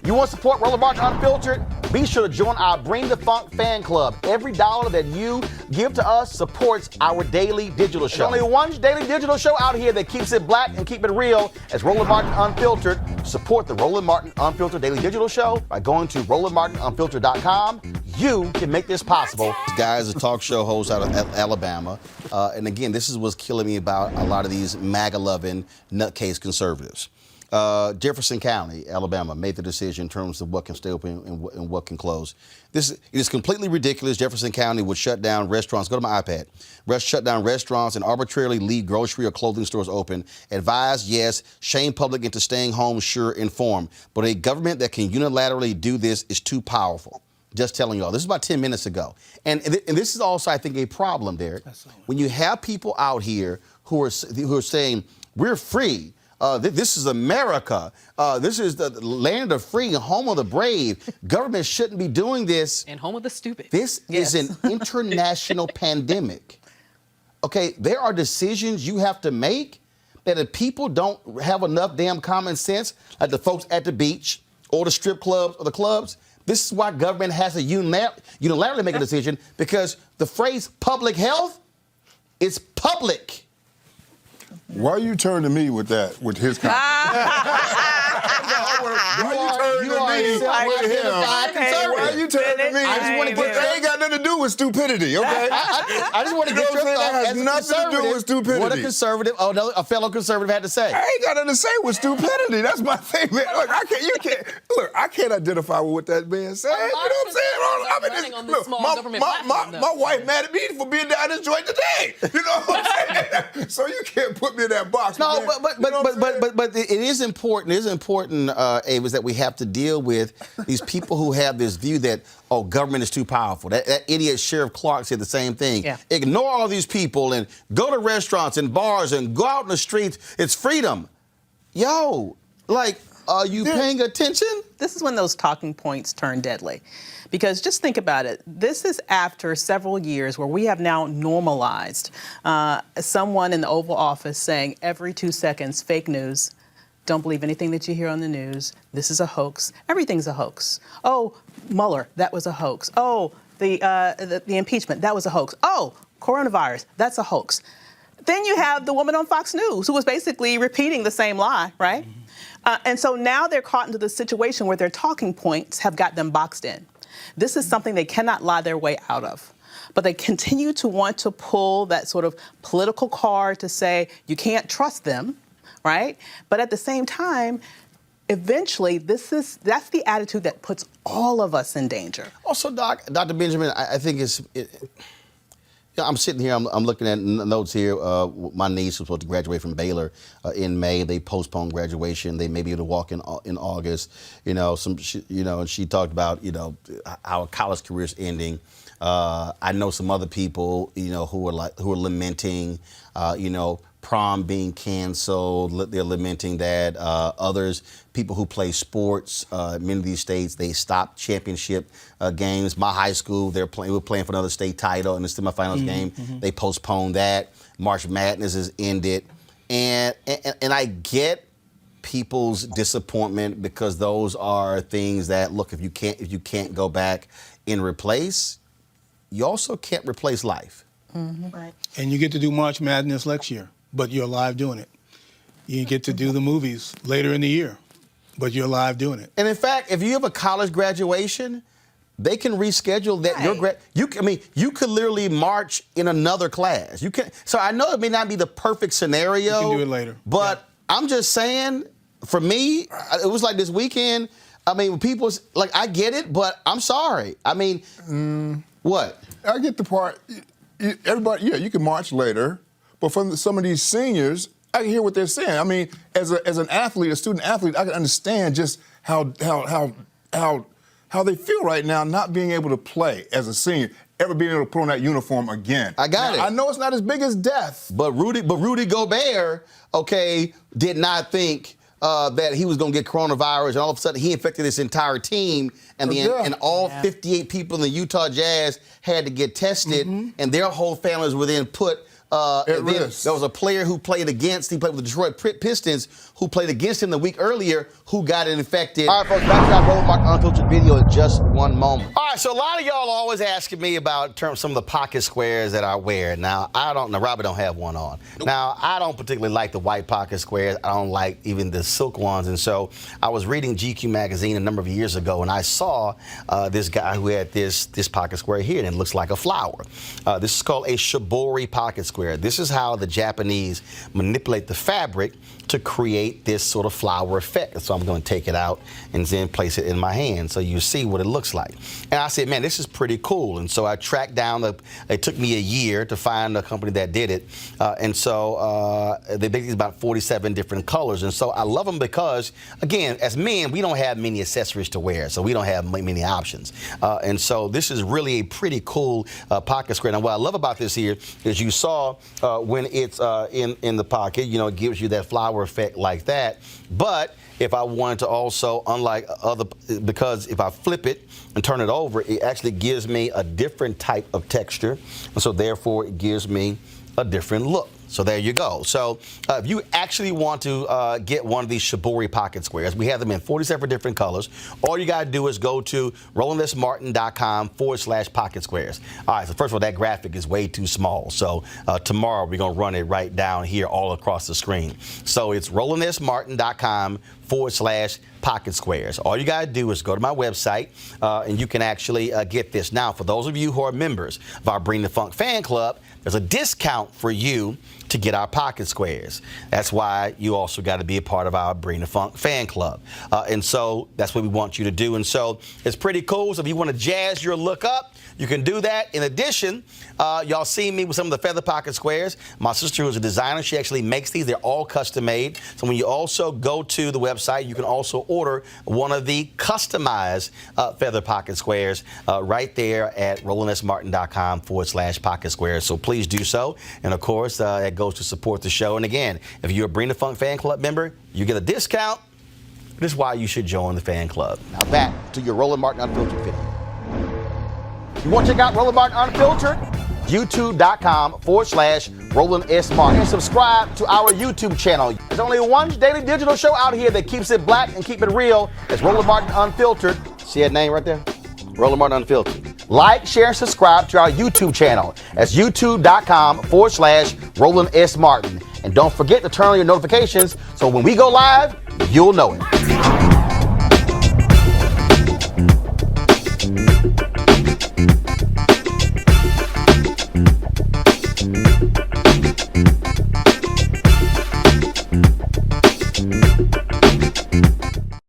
You want to support Roland Martin Unfiltered? Be sure to join our Bring the Funk fan club. Every dollar that you give to us supports our daily digital show. There's only one daily digital show out here that keeps it black and keep it real. As Roland Martin Unfiltered. Support the Roland Martin Unfiltered daily digital show by going to RolandMartinUnfiltered.com. You can make this possible. This guy is a talk show host out of Alabama. And again, this is what's killing me about a lot of these MAGA-loving nutcase conservatives. Jefferson County, Alabama, made the decision in terms of what can stay open and what can close. It is completely ridiculous. Jefferson County would shut down restaurants. Go to my iPad. Shut down restaurants and arbitrarily leave grocery or clothing stores open. Advise, yes. Shame public into staying home, sure, informed. But a government that can unilaterally do this is too powerful. Just telling y'all. This is about 10 minutes ago. And this is also, I think, a problem, Derek. When you have people out here who are saying, we're free. This is America. This is the land of free and home of the brave. Government shouldn't be doing this. And home of the stupid. This is an international pandemic. Okay, there are decisions you have to make that if people don't have enough damn common sense, like the folks at the beach or the strip clubs or the clubs, this is why government has to unilaterally make a decision, because the phrase public health is public. Why are you turning to me with that, with his comment? Why are you turning to me with him? Why are you turning to me? I just want to get that ain't got nothing to do with stupidity, okay? I just want to get your thought. That has nothing to do with stupidity. What a conservative, a fellow conservative had to say. I ain't got nothing to say with stupidity. That's my thing, man. Look, I can't identify with what that man said. You know what I'm saying? My wife mad at me for being down this joint today. You know what I'm saying? So you can't put me in that box. No, man. but it is important. It is important, Avis, that we have to deal with these people who have this view that, oh, government is too powerful. That idiot Sheriff Clark said the same thing. Yeah. Ignore all these people and go to restaurants and bars and go out in the streets. It's freedom. Yo, like, are you paying attention? This is when those talking points turn deadly. Because just think about it. This is after several years where we have now normalized someone in the Oval Office saying every 2 seconds, fake news. Don't believe anything that you hear on the news. This is a hoax. Everything's a hoax. Oh, Mueller, that was a hoax. Oh, the impeachment, that was a hoax. Oh, coronavirus, that's a hoax. Then you have the woman on Fox News who was basically repeating the same lie, right? And so now they're caught into the situation where their talking points have got them boxed in. This is something they cannot lie their way out of. But they continue to want to pull that sort of political card to say you can't trust them, right? But at the same time, eventually, that's the attitude that puts all of us in danger. Also, Dr. Benjamin, I think I'm sitting here, I'm looking at notes here. My niece was supposed to graduate from Baylor in May. They postponed graduation. They may be able to walk in August. And she talked about, our college careers ending. I know some other people, who are lamenting, prom being canceled. They're lamenting that. Others, people who play sports, many of these states, they stopped championship games. My high school, we're playing for another state title in the semifinals game. They postponed that. March Madness is ended. And I get people's disappointment, because those are things that, look, if you can't go back and replace, you also can't replace life. Right. And you get to do March Madness next year, but you're alive doing it. You get to do the movies later in the year, but you're alive doing it. And in fact, if you have a college graduation, they can reschedule that. Right. You could literally march in another class. You can. So I know it may not be the perfect scenario. You can do it later. But I'm just saying, for me, it was like this weekend. I mean, people, like, I get it, but I'm sorry. I mean, what? I get the part. Everybody, you can march later, but from some of these seniors, I can hear what they're saying. I mean, as an athlete, a student athlete, I can understand just how they feel right now, not being able to play as a senior, ever being able to put on that uniform again. I got it. I know it's not as big as death. But Rudy Gobert, did not think that he was going to get coronavirus, and all of a sudden he infected this entire team, and all 58 people in the Utah Jazz had to get tested, and their whole families were then put There was a player who played against, he played with the Detroit Pistons, who played against him the week earlier, who got infected. All right, folks, back to our Roland Martin Unfiltered video in just one moment. All right, so a lot of y'all are always asking me about some of the pocket squares that I wear. Now, Robert don't have one on. Nope. Now, I don't particularly like the white pocket squares. I don't like even the silk ones. And so I was reading GQ magazine a number of years ago, and I saw this guy who had this pocket square here, and it looks like a flower. This is called a shibori pocket square. This is how the Japanese manipulate the fabric to create this sort of flower effect. So I'm going to take it out and then place it in my hand so you see what it looks like. And I said, man, this is pretty cool. And so I tracked down, it took me a year to find a company that did it. And so they make these about 47 different colors. And so I love them because, again, as men, we don't have many accessories to wear, so we don't have many options. And so this is really a pretty cool pocket square. Now, what I love about this here is you saw when it's in the pocket, you know, it gives you that flower effect like that. But if I wanted to also, unlike other, because if I flip it and turn it over, it actually gives me a different type of texture. And so therefore it gives me a different look. So there you go. So if you actually want to get one of these shibori pocket squares, we have them in 47 different colors. All you got to do is go to rolandsmartin.com/pocket squares. All right, so first of all, that graphic is way too small. So tomorrow we're going to run it right down here all across the screen. So it's rolandsmartin.com/pocket squares. All you got to do is go to my website and you can actually get this. Now, for those of you who are members of our Bring the Funk fan club, there's a discount for you to get our pocket squares. That's why you also got to be a part of our Bring the Funk fan club. And so that's what we want you to do. And so it's pretty cool. So if you want to jazz your look up, you can do that. In addition, y'all see me with some of the feather pocket squares. My sister, who's a designer, she actually makes these. They're all custom made. So when you also go to the website, you can also order one of the customized feather pocket squares right there at rolandsmartin.com/pocket squares. So please do so. And of course, that goes to support the show. And again, if you're a Bring the Funk fan club member, you get a discount. This is why you should join the fan club. Now back to your Roland Martin Unfiltered video. You want to check out Roland Martin Unfiltered? YouTube.com/Roland S. Martin. And subscribe to our YouTube channel. There's only one daily digital show out here that keeps it black and keep it real. It's Roland Martin Unfiltered. See that name right there? Roland Martin Unfiltered. Like, share, and subscribe to our YouTube channel. That's youtube.com/Roland S. Martin. And don't forget to turn on your notifications so when we go live, you'll know it.